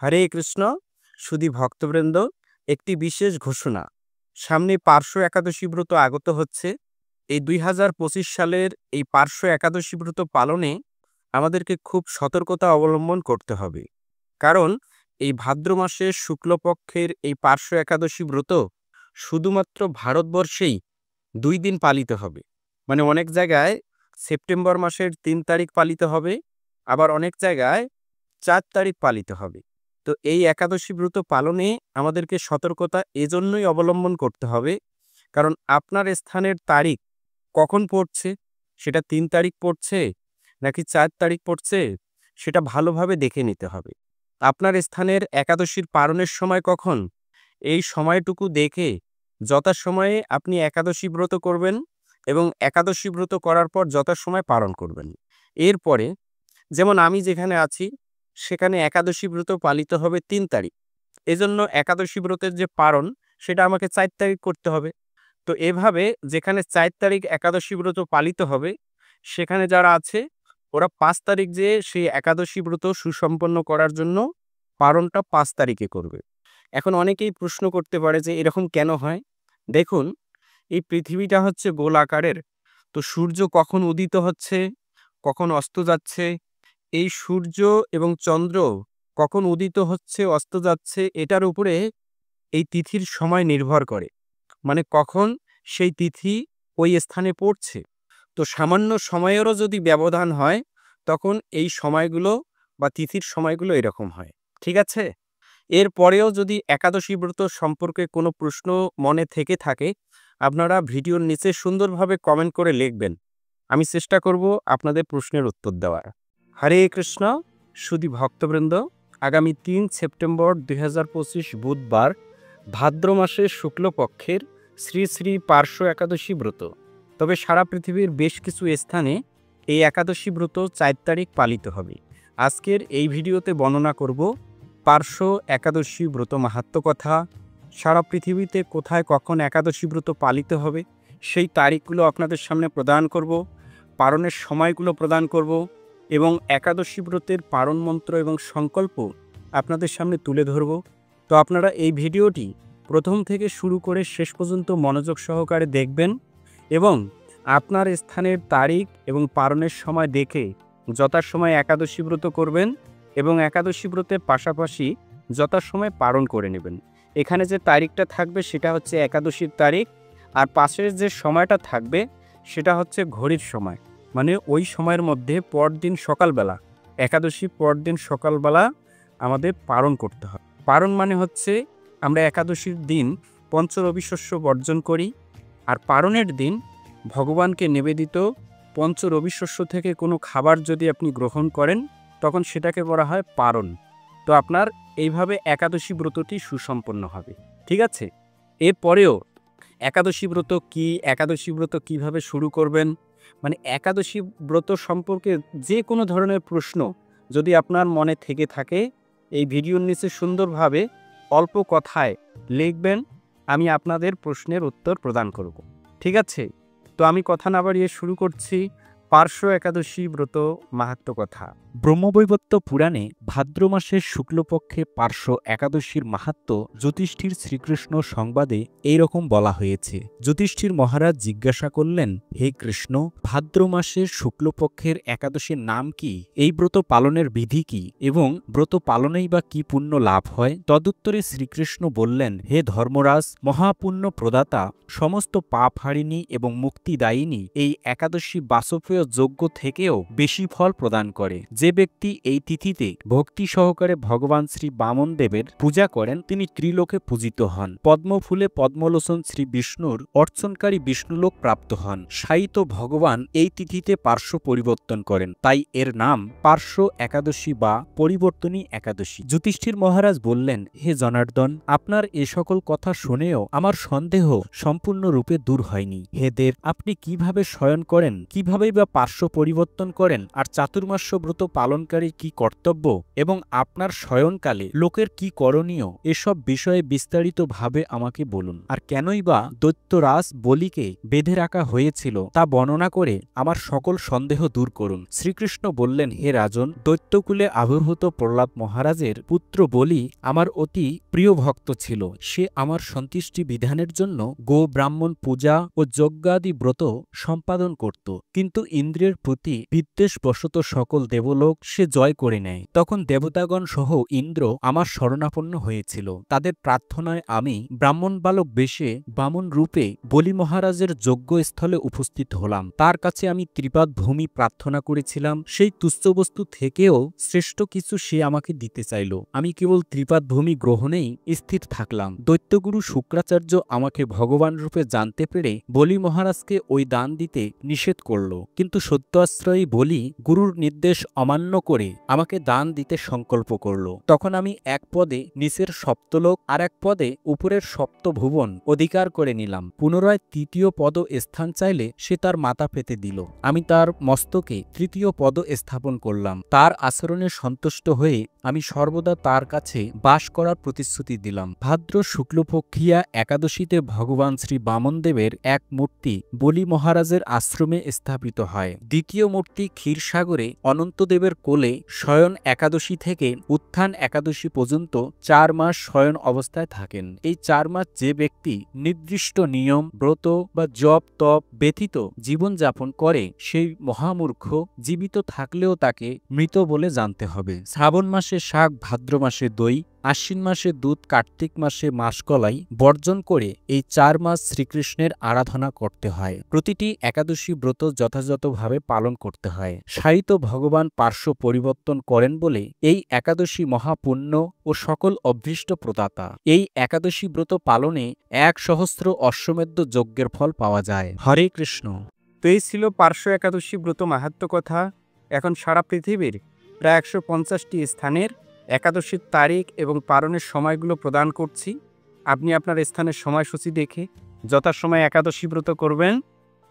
হরে কৃষ্ণ সুধী ভক্তবৃন্দ, একটি বিশেষ ঘোষণা। সামনে পার্শ্ব একাদশী ব্রত আগত হচ্ছে। এই ২০২৫ সালের এই পার্শ্ব একাদশী ব্রত পালনে আমাদেরকে খুব সতর্কতা অবলম্বন করতে হবে। কারণ এই ভাদ্র মাসের শুক্লপক্ষের এই পার্শ্ব একাদশী ব্রত শুধুমাত্র ভারতবর্ষেই ২ দিন পালিত হবে। মানে অনেক জায়গায় সেপ্টেম্বর মাসের ৩ তারিখ পালিত হবে, আবার অনেক জায়গায় ৪ তারিখ পালিত হবে। তো এই একাদশী ব্রত পালনে আমাদেরকে সতর্কতা এজন্যই অবলম্বন করতে হবে, কারণ আপনার স্থানের তারিখ কখন পড়ছে, সেটা ৩ তারিখ পড়ছে নাকি ৪ তারিখ পড়ছে, সেটা ভালোভাবে দেখে নিতে হবে। আপনার স্থানের একাদশীর পালনের সময় কখন, এই সময়টুকু দেখে যথাসময়ে আপনি একাদশী ব্রত করবেন এবং একাদশী ব্রত করার পর যথাসময় পালন করবেন। এরপরে যেমন আমি যেখানে আছি সেখানে একাদশী ব্রত পালিত হবে ৩ তারিখ। এজন্য একাদশী ব্রতের যে পালন সেটা আমাকে ৪ তারিখ করতে হবে। তো এভাবে যেখানে ৪ তারিখ একাদশী ব্রত পালিত হবে, সেখানে যারা আছে ওরা ৫ তারিখ যেয়ে সেই একাদশী ব্রত সুসম্পন্ন করার জন্য পালনটা ৫ তারিখে করবে। এখন অনেকেই প্রশ্ন করতে পারে যে এরকম কেন হয়? দেখুন, এই পৃথিবীটা হচ্ছে গোল আকারের। তো সূর্য কখন উদিত হচ্ছে, কখন অস্ত যাচ্ছে, এই সূর্য এবং চন্দ্র কখন উদিত হচ্ছে অস্ত যাচ্ছে, এটার উপরে এই তিথির সময় নির্ভর করে। মানে কখন সেই তিথি ওই স্থানে পড়ছে। তো সামান্য সময়েরও যদি ব্যবধান হয়, তখন এই সময়গুলো বা তিথির সময়গুলো এরকম হয়। ঠিক আছে? এরপরেও যদি একাদশী ব্রত সম্পর্কে কোনো প্রশ্ন মনে থেকে থাকে, আপনারা ভিডিওর নিচে সুন্দরভাবে কমেন্ট করে লিখবেন। আমি চেষ্টা করব আপনাদের প্রশ্নের উত্তর দেওয়ার। হরে কৃষ্ণ সুধী ভক্তবৃন্দ, আগামী ৩ সেপ্টেম্বর ২০২৫ বুধবার ভাদ্র মাসের শুক্লপক্ষের শ্রী শ্রী পার্শ্ব একাদশী ব্রত। তবে সারা পৃথিবীর বেশ কিছু স্থানে এই একাদশী ব্রত ৪ তারিখ পালিত হবে। আজকের এই ভিডিওতে বর্ণনা করব পার্শ্ব একাদশী ব্রত মাহাত্ম্য কথা, সারা পৃথিবীতে কোথায় কখন একাদশী ব্রত পালিত হবে সেই তারিখগুলো আপনাদের সামনে প্রদান করব, পালনের সময়গুলো প্রদান করব এবং একাদশী ব্রতের পালন মন্ত্র এবং সংকল্প আপনাদের সামনে তুলে ধরব। তো আপনারা এই ভিডিওটি প্রথম থেকে শুরু করে শেষ পর্যন্ত মনোযোগ সহকারে দেখবেন এবং আপনার স্থানের তারিখ এবং পালনের সময় দেখে যথাসময়ে একাদশী ব্রত করবেন এবং একাদশী ব্রতের পাশাপাশি যথাসময়ে পালন করে নেবেন। এখানে যে তারিখটা থাকবে সেটা হচ্ছে একাদশীর তারিখ, আর পাশের যে সময়টা থাকবে সেটা হচ্ছে ঘড়ির সময়। মানে ওই সময়ের মধ্যে পরদিন সকালবেলা, একাদশী পরদিন সকালবেলা আমাদের পালন করতে হয়। পালন মানে হচ্ছে আমরা একাদশীর দিন পঞ্চরবি শস্য বর্জন করি, আর পালনের দিন ভগবানকে নিবেদিত পঞ্চরবি শস্য থেকে কোনো খাবার যদি আপনি গ্রহণ করেন, তখন সেটাকে বলা হয় পালন। তো আপনার এইভাবে একাদশী ব্রতটি সুসম্পন্ন হবে। ঠিক আছে? এরপরেও একাদশী ব্রত কি, একাদশী ব্রত কিভাবে শুরু করবেন, মানে একাদশী ব্রত সম্পর্কে যে কোনো ধরনের প্রশ্ন যদি আপনার মনে থেকে থাকে, এই ভিডিওর নিচে সুন্দরভাবে অল্প কথায় লিখবেন, আমি আপনাদের প্রশ্নের উত্তর প্রদান করব। ঠিক আছে? তো আমি কথা না বাড়িয়ে শুরু করছি পার্শ্ব একাদশী ব্রত মাহাত্ম্য কথা। ব্রহ্মবৈবর্ত পুরাণে ভাদ্র মাসের শুক্লপক্ষে পার্শ্ব একাদশীর মাহাত্ম্য যুধিষ্ঠির শ্রীকৃষ্ণ সংবাদে এইরকম বলা হয়েছে। যুধিষ্ঠির মহারাজ জিজ্ঞাসা করলেন, হে কৃষ্ণ, ভাদ্র মাসের শুক্লপক্ষের একাদশীর নাম কি, এই ব্রত পালনের বিধি কি এবং ব্রত পালনেই বা কি পুণ্য লাভ হয়? তদুত্তরে শ্রীকৃষ্ণ বললেন, হে ধর্মরাজ, মহাপুণ্য প্রদাতা, সমস্ত পাপ হারিণী এবং মুক্তিদায়িনী এই একাদশী বাসপেয় যজ্ঞ থেকেও বেশি ফল প্রদান করে। যে ব্যক্তি এই তিথিতে ভক্তি সহকারে ভগবান শ্রী বামন দেবের পূজা করেন, তিনি ত্রিলোকে পূজিত হন। পদ্মফুলে পদ্মলোচন শ্রী বিষ্ণুর অর্চনকারী বিষ্ণুলোক প্রাপ্ত হন। শায়িত ভগবান এই তিথিতে পার্শ্ব পরিবর্তন করেন, তাই এর নাম পার্শ্ব একাদশী বা পরিবর্তনী একাদশী। যুধিষ্ঠির মহারাজ বললেন, হে জনার্দন, আপনার এ সকল কথা শুনেও আমার সন্দেহ সম্পূর্ণরূপে দূর হয়নি। হে দেব, আপনি কিভাবে শয়ন করেন, কিভাবে বা পার্শ্ব পরিবর্তন করেন, আর চাতুর্মাস্য ব্রত পালনকারী কি কর্তব্য এবং আপনার শয়নকালে লোকের কি করণীয়, এসব বিষয়ে বিস্তারিতভাবে আমাকে বলুন। আর কেনই বা দৈত্যরাজ বলিকে বেঁধে রাখা হয়েছিল তা বর্ণনা করে আমার সকল সন্দেহ দূর করুন। শ্রীকৃষ্ণ বললেন, হে রাজন, দৈত্যকুলে আবির্ভূত প্রহ্লাদ মহারাজের পুত্র বলি আমার অতি প্রিয় ভক্ত ছিল। সে আমার সন্তুষ্টি বিধানের জন্য গো ব্রাহ্মণ পূজা ও যজ্ঞাদি ব্রত সম্পাদন করত, কিন্তু ইন্দ্রের প্রতি বিদ্বেষবশত সকল দেবলোক সে জয় করে নেয়। তখন দেবতাগণ সহ ইন্দ্র আমার শরণাপন্ন হয়েছিল। তাদের প্রার্থনায় আমি ব্রাহ্মণ বালক বেশে বামন রূপে বলি মহারাজের যজ্ঞস্থলে উপস্থিত হলাম। তার কাছে আমি ত্রিপাদ ভূমি প্রার্থনা করেছিলাম। সেই তুচ্ছ বস্তু থেকেও শ্রেষ্ঠ কিছু সে আমাকে দিতে চাইল। আমি কেবল ত্রিপাদ ভূমি গ্রহণেই স্থির থাকলাম। দৈত্যগুরু শুক্রাচার্য আমাকে ভগবান রূপে জানতে পেরে বলি মহারাজকে ওই দান দিতে নিষেধ করল, কিন্তু সত্যাশ্রয়ী বলি গুরুর নির্দেশ অমান্য করে আমাকে দান দিতে সংকল্প করল। তখন আমি এক পদে নিচের সপ্তলোক আর এক পদে উপরের সপ্তভুবন অধিকার করে নিলাম। পুনরায় তৃতীয় পদ স্থান চাইলে সে তার মাথা পেতে দিল। আমি তার মস্তকে তৃতীয় পদ স্থাপন করলাম। তার আচরণে সন্তুষ্ট হয়ে আমি সর্বদা তার কাছে বাস করার প্রতিশ্রুতি দিলাম। ভাদ্র শুক্লপক্ষিয়া একাদশীতে ভগবান শ্রী বামনদেবের এক মূর্তি বলি মহারাজের আশ্রমে স্থাপিত হয়। দ্বিতীয় মূর্তি ক্ষীরসাগরে অনন্তদেবের কোলে শয়ন একাদশী থেকে উত্থান একাদশী পর্যন্ত 4 মাস শয়ন অবস্থায় থাকেন। এই 4 মাস যে ব্যক্তি নির্দিষ্ট নিয়ম, ব্রত বা জপ তপ ব্যতীত জীবনযাপন করে সেই মহামূর্খ জীবিত থাকলেও তাকে মৃত বলে জানতে হবে। শ্রাবণ মাসে শাক, ভাদ্র মাসে দই, আশ্বিন মাসে দুধ, কার্তিক মাসে মাসকলাই বর্জন করে এই 4 মাস শ্রীকৃষ্ণের আরাধনা করতে হয়। প্রতিটি একাদশী ব্রত যথাযথভাবে পালন করতে হয়। সাহিত্য ভগবান পার্শ্ব পরিবর্তন করেন বলে এই একাদশী মহাপুণ্য ও সকল অভীষ্ট প্রদাতা। এই একাদশী ব্রত পালনে 1,000 অশ্বমেধ যজ্ঞের ফল পাওয়া যায়। হরে কৃষ্ণ। তো এই ছিল পার্শ্ব একাদশী ব্রত মাহাত্ম্য কথা। এখন সারা পৃথিবীর প্রায় 150টি স্থানের একাদশীর তারিখ এবং পালনের সময়গুলো প্রদান করছি। আপনি আপনার স্থানের সময়সূচি দেখে যথাসময়ে একাদশী ব্রত করবেন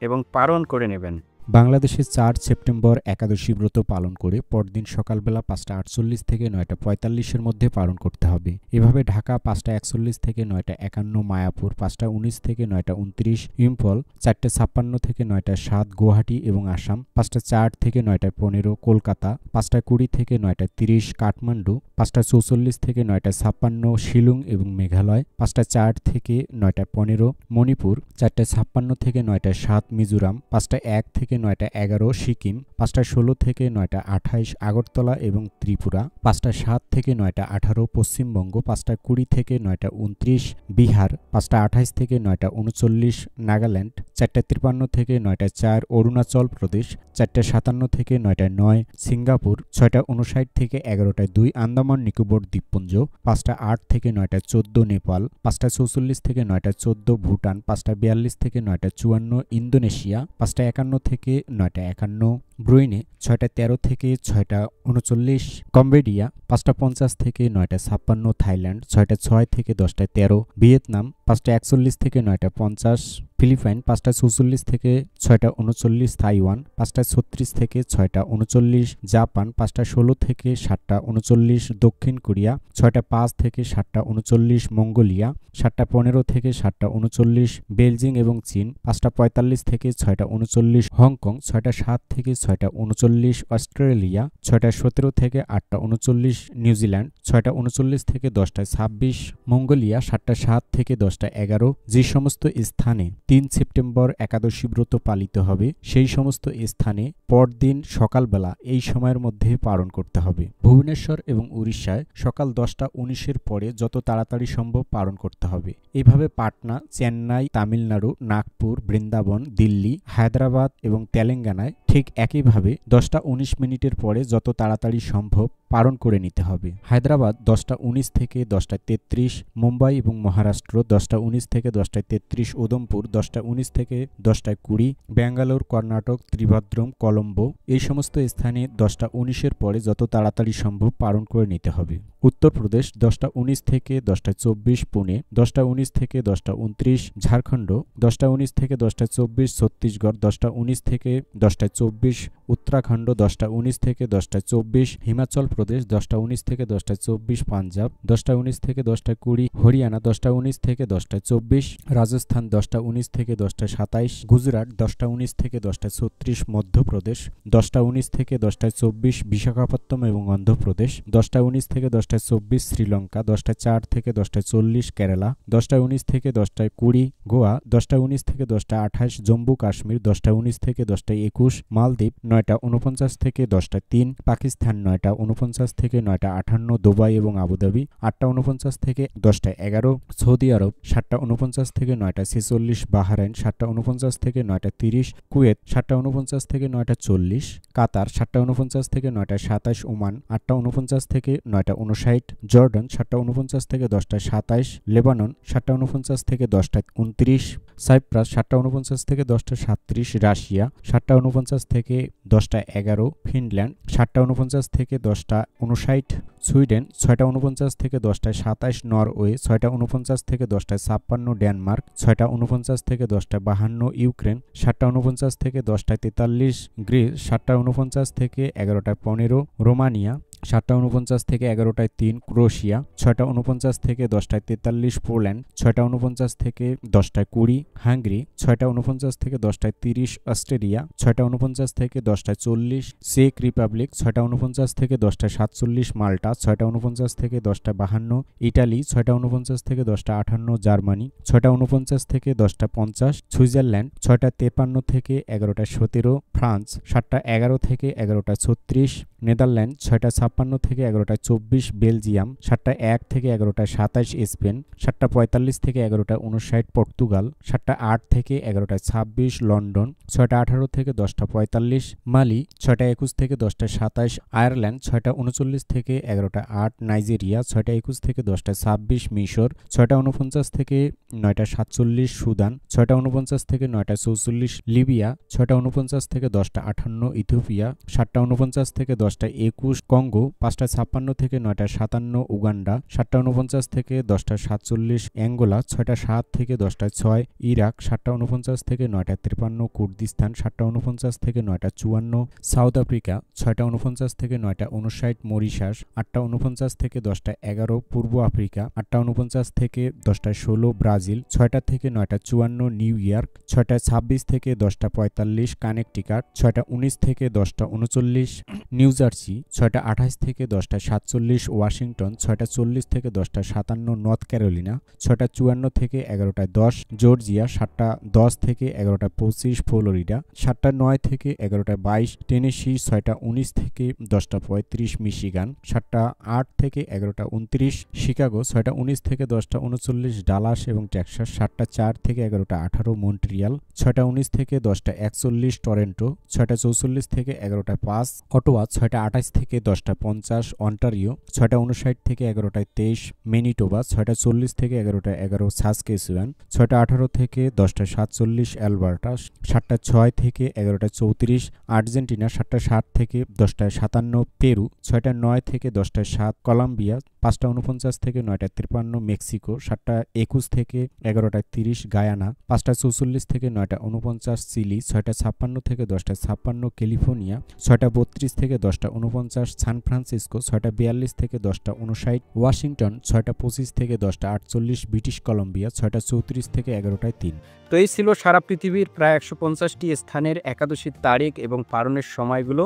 এবং পালন করে নেবেন। বাংলাদেশে 4 সেপ্টেম্বর একাদশী ব্রত পালন করে পরদিন সকালবেলা 5:48 থেকে 9:45-এর মধ্যে পালন করতে হবে। এভাবে ঢাকা 5:41 থেকে 9:51, মায়াপুর 5:19 থেকে 9:29, ইম্ফল 4:56 থেকে 9:07, গুয়াহাটি এবং আসাম 5:04 থেকে 9:15, কলকাতা 5:20 থেকে 9:30, কাঠমান্ডু 5:44 থেকে 9:56, শিলং এবং মেঘালয় 5:04 থেকে 9:15, মণিপুর 4:56 থেকে 9:07, মিজোরাম 5:01 থেকে 9:11, সিকিম 5:16 থেকে 9:28, আগরতলা এবং ত্রিপুরা 5:07 থেকে 9:18, পশ্চিমবঙ্গ 5:20 থেকে 9:29, বিহার 5:28 থেকে 9:39, নাগাল্যান্ড 4:53 থেকে 9:04, অরুণাচল প্রদেশ 4:57 থেকে 9:09, সিঙ্গাপুর 6:59 থেকে 11:02, আন্দামান নিকোবর দ্বীপপুঞ্জ 5:08 থেকে 9:14, নেপাল 5:44 থেকে 9:14, ভুটান 5:42 থেকে 9:54, ইন্দোনেশিয়া 5:51 থেকে 9:51, ব্রুনেই 6:13 থেকে 6:39, কম্বোডিয়া 5:50 থেকে 9:56, থাইল্যান্ড 6:06 থেকে 10:13, ভিয়েতনাম 5:41 থেকে 9:50, ফিলিপাইন 5:44 থেকে 6:39, তাইওয়ান 5:36 থেকে 6:39, জাপান 5:16 থেকে 7:39, দক্ষিণ কোরিয়া 6:05 থেকে 7:39, মঙ্গোলিয়া 7:15 থেকে 7:39, বেলজিং এবং চীন 5:45 থেকে 6:39, হংকং 6:07 থেকে 6:39, অস্ট্রেলিয়া 6:17 থেকে 8:39, নিউজিল্যান্ড 6:39 থেকে 10:26, মঙ্গোলিয়া 7:07 থেকে 10:11। যে সমস্ত স্থানে 3 সেপ্টেম্বর একাদশী ব্রত পালিত হবে সেই সমস্ত স্থানে পরদিন সকালবেলা এই সময়ের মধ্যে পালন করতে হবে। ভুবনেশ্বর এবং উড়িষ্যায় সকাল 10:19-এর পরে যত তাড়াতাড়ি সম্ভব পালন করতে হবে। এইভাবে পাটনা, চেন্নাই, তামিলনাড়ু, নাগপুর, বৃন্দাবন, দিল্লি, হায়দ্রাবাদ এবং তেলেঙ্গানায় ঠিক একইভাবে 10:19 পরে যত তাড়াতাড়ি সম্ভব পালন করে নিতে হবে। হায়দ্রাবাদ 10:19 থেকে 10:33, মুম্বাই এবং মহারাষ্ট্র 10:19 থেকে 10:33, উদমপুর 10:19 থেকে 10:20, ব্যাঙ্গালোর, কর্ণাটক, ত্রিভাদ্রম, কলম্বো এই সমস্ত স্থানে 10:19-এর পরে যত তাড়াতাড়ি সম্ভব পালন করে নিতে হবে। উত্তরপ্রদেশ 10টা 19 থেকে 10টা 24, পুনে 10টা 19 থেকে 10টা 29, ঝাড়খণ্ড 10টা 19 থেকে 10টা 24, ছত্তিশগড় 10টা 19 থেকে 10টা 24, উত্তরাখণ্ড 10টা 19 থেকে 10টা 24, হিমাচল প্রদেশ 10টা 19 থেকে 10টা 24, পাঞ্জাব 10টা 19 থেকে 10টা 20, হরিয়ানা 10টা 19 থেকে 10টা 24, রাজস্থান 10টা 19 থেকে 10টা 27, গুজরাট 10টা 19 থেকে 10টা 36, মধ্যপ্রদেশ 10টা 19 থেকে 10টা 24, বিশাখাপত্তনম এবং অন্ধ্রপ্রদেশ 10টা 19 থেকে 10টা 24, শ্রীলঙ্কা 10টা 4 থেকে 10টা 40, কেরালা 10টা 19 থেকে 10টা 20, গোয়া 10টা 19 থেকে 10টা 28, জম্মু কাশ্মীর 10টা 19 থেকে 10টা 21, মালদ্বীপ 9টা 49 থেকে 10টা 3, পাকিস্তান 9টা 49 থেকে 9টা 58, দুবাই এবং আবুধাবি 8টা 49 থেকে 10টা 11, সৌদি আরব 7টা 49 থেকে 9টা 46, বাহরাইন 7টা 49 থেকে 9টা 30, কুয়েত 7টা 49 থেকে 9টা 40, কাতার 7টা 49 থেকে 9টা 27, ওমান 8টা 49 থেকে 9টা 59, জর্ডান 7টা 49 থেকে 10টা 27, লেবানন 7টা 49 থেকে 10টা 29, সাইপ্রাস 7টা 49 থেকে 10টা 37, রাশিয়া 7টা 49 থেকে 10টা 11, ফিনল্যান্ড 7টা 49 থেকে 10টা 59, সুইডেন 6টা 49 থেকে 10টা 27, নরওয়ে 6টা 49 থেকে 10টা 56, ডেনমার্ক 6টা 49 থেকে 10টা 52, ইউক্রেন 7টা 49 থেকে 10টা 43, গ্রিস 7টা 49 থেকে 11টা 15, রোমানিয়া 7টা 49 থেকে 11টায় 3, ক্রোয়েশিয়া 6টা 49 থেকে 10টায় 43, পোল্যান্ড 6টা 49 থেকে 10টায় 20, হাঙ্গেরি 6টা 49 থেকে 10টায় 30, অস্ট্রেলিয়া 6টা 49 থেকে 10টায় 40, চেক রিপাবলিক 6টা 49 থেকে 10টায় 47, মাল্টা 6টা 49 থেকে 10টা 52, ইটালি 6টা 49 থেকে 10টা 58, জার্মানি 6টা 49 থেকে 10টা 50, সুইজারল্যান্ড 6টা 53 থেকে 11টা 17, ফ্রান্স 7টা 11 থেকে 11টা 36, নেদারল্যান্ড 6টা 56 থেকে 11টা 24, বেলজিয়াম 7টা 1 থেকে 11টা 27, স্পেন 7টা 45 থেকে 11টা 59, পর্তুগাল 7টা 8 থেকে 11টা 26, লন্ডন 6টা 18 থেকে 10টা 45, মালি 6টা 21 থেকে 10টা 27, আয়ারল্যান্ড 6টা 39 থেকে 11টা 8, নাইজেরিয়া 6টা 21 থেকে 10টা 26, মিশর 6টা 49 থেকে 9টা 47, সুদান 6টা 49 থেকে 9টা 44, লিবিয়া 6টা 49 থেকে 10টা 58, ইথিওপিয়া 7টা 49 থেকে 10টা 21, কঙ্গো 5টা 56 থেকে 9টা 57, উগান্ডা 7টা 49 থেকে 10টা 47, অ্যাঙ্গোলা 6টা 7 থেকে 10টা 6, ইরাক 7টা 49 থেকে 9টা 53, কুর্দিস্তান 7টা 49 থেকে 9টা 54, সাউথ আফ্রিকা 6টা 49 থেকে 9টা 59, মরিশাস 8টা 49 থেকে 10টা 11, পূর্ব আফ্রিকা 8টা 49 থেকে 10টা 16, ব্রাজিল 6টা থেকে 9টা 54, নিউ ইয়র্ক 6টা 26 থেকে 10টা 45, কানেকটিকাট 6টা 19 থেকে 10টা 39, নিউ জার্সি 6টা 28 থেকে 10টা 47, ওয়াশিংটন 6টা 40 থেকে 10টা 57, নর্থ ক্যারোলিনা 6টা 54 থেকে 11টা 10, জর্জিয়া 7টা 10 থেকে 11টা 25, ফ্লোরিডা 7টা 9 থেকে 11টা 22, টেনেসি 6টা 19 থেকে 10টা 35, মিশিগান 7টা 8 থেকে 11টা 29, শিকাগো 6টা 19 থেকে 10টা 39, ডালাস এবং টেক্সাস 7টা 4 থেকে 11টা 18, মন্ট্রিয়াল 6টা 19 থেকে 10টা 41, টরন্টো 6টা 44 থেকে 11টা 5, অটোয়া 6টা 28 থেকে 10টা 50, অন্টারিও 6টা 59 থেকে 11টায় 23, ম্যানিটোবা 6টা 40 থেকে 11টা 11, সাসকেচুয়ান 6টা 18 থেকে 10টা 47, অ্যালবার্টা 7টা 6 থেকে 11টা 34, আর্জেন্টিনা 7টা 7 থেকে 10টা 57, পেরু 6টা 9 থেকে 10টা 7, কলম্বিয়া 5টা 49 থেকে 9টা 53, মেক্সিকো 7টা 21 থেকে 11টা 30, গায়ানা 5টা 44 থেকে 9টা 49, চিলি 6টা 56 থেকে 10টা 56, ক্যালিফোর্নিয়া 6টা 32 থেকে 10টা 49, সান ফ্রান্সিসকো 6টা 42 থেকে 10টা 59, ওয়াশিংটন 6টা 25 থেকে 10টা 48, ব্রিটিশ কলম্বিয়া 6টা 34 থেকে 11টায় 3। তো এই ছিল সারা পৃথিবীর প্রায় 150টি স্থানের একাদশীর তারিখ এবং পারণের সময়গুলো।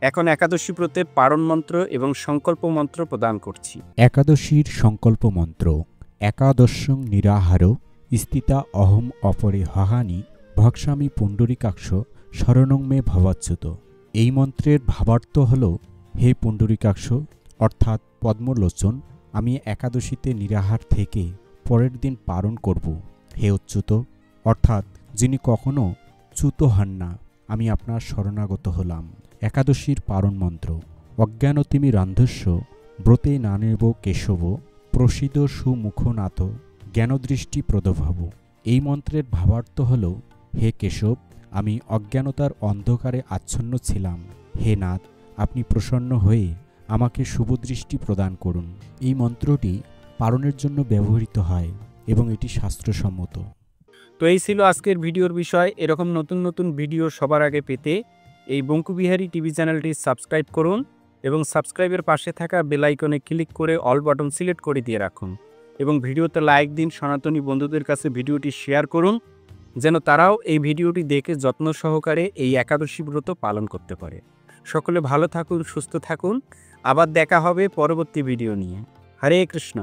এখন একাদশী ব্রতে পারণ মন্ত্র এবং সংকল্প মন্ত্র প্রদান করছি। একাদশীর সংকল্প মন্ত্র। একাদশং নিরাহার স্থিতা অহম অপরে হাহানি ভক্সামি পুণ্ডরিকাক্ষ শরণং মে ভবাচ্যুত। এই মন্ত্রের ভাবার্থ হল, হে পুণ্ডরিকাক্ষ অর্থাৎ পদ্মলোচন, আমি একাদশীতে নিরাহার থেকে পরের দিন পালন করব। হে অচ্যুত অর্থাৎ যিনি কখনো চ্যুত হন না, আমি আপনার শরণাগত হলাম। একাদশীর পারণ মন্ত্র। অজ্ঞানতিমি রান্ধস্য ব্রতে নানেব কেশব প্রসিদ সুমুখনাথ জ্ঞানদৃষ্টি প্রদভাব। এই মন্ত্রের ভাবার্থ হল, হে কেশব, আমি অজ্ঞানতার অন্ধকারে আচ্ছন্ন ছিলাম। হে নাথ, আপনি প্রসন্ন হয়ে আমাকে শুভদৃষ্টি প্রদান করুন। এই মন্ত্রটি পালনের জন্য ব্যবহৃত হয় এবং এটি শাস্ত্রসম্মত। তো এই ছিল আজকের ভিডিওর বিষয়। এরকম নতুন নতুন ভিডিও সবার আগে পেতে এই বঙ্কুবিহারী টিভি চ্যানেলটি সাবস্ক্রাইব করুন এবং সাবস্ক্রাইবের পাশে থাকা বেল আইকনে ক্লিক করে অল বাটন সিলেক্ট করে দিয়ে রাখুন এবং ভিডিওতে লাইক দিন। সনাতনী বন্ধুদের কাছে ভিডিওটি শেয়ার করুন যেন তারাও এই ভিডিওটি দেখে যত্ন সহকারে এই একাদশী ব্রত পালন করতে পারে। সকলে ভালো থাকুন, সুস্থ থাকুন। আবার দেখা হবে পরবর্তী ভিডিও নিয়ে। হরে কৃষ্ণ।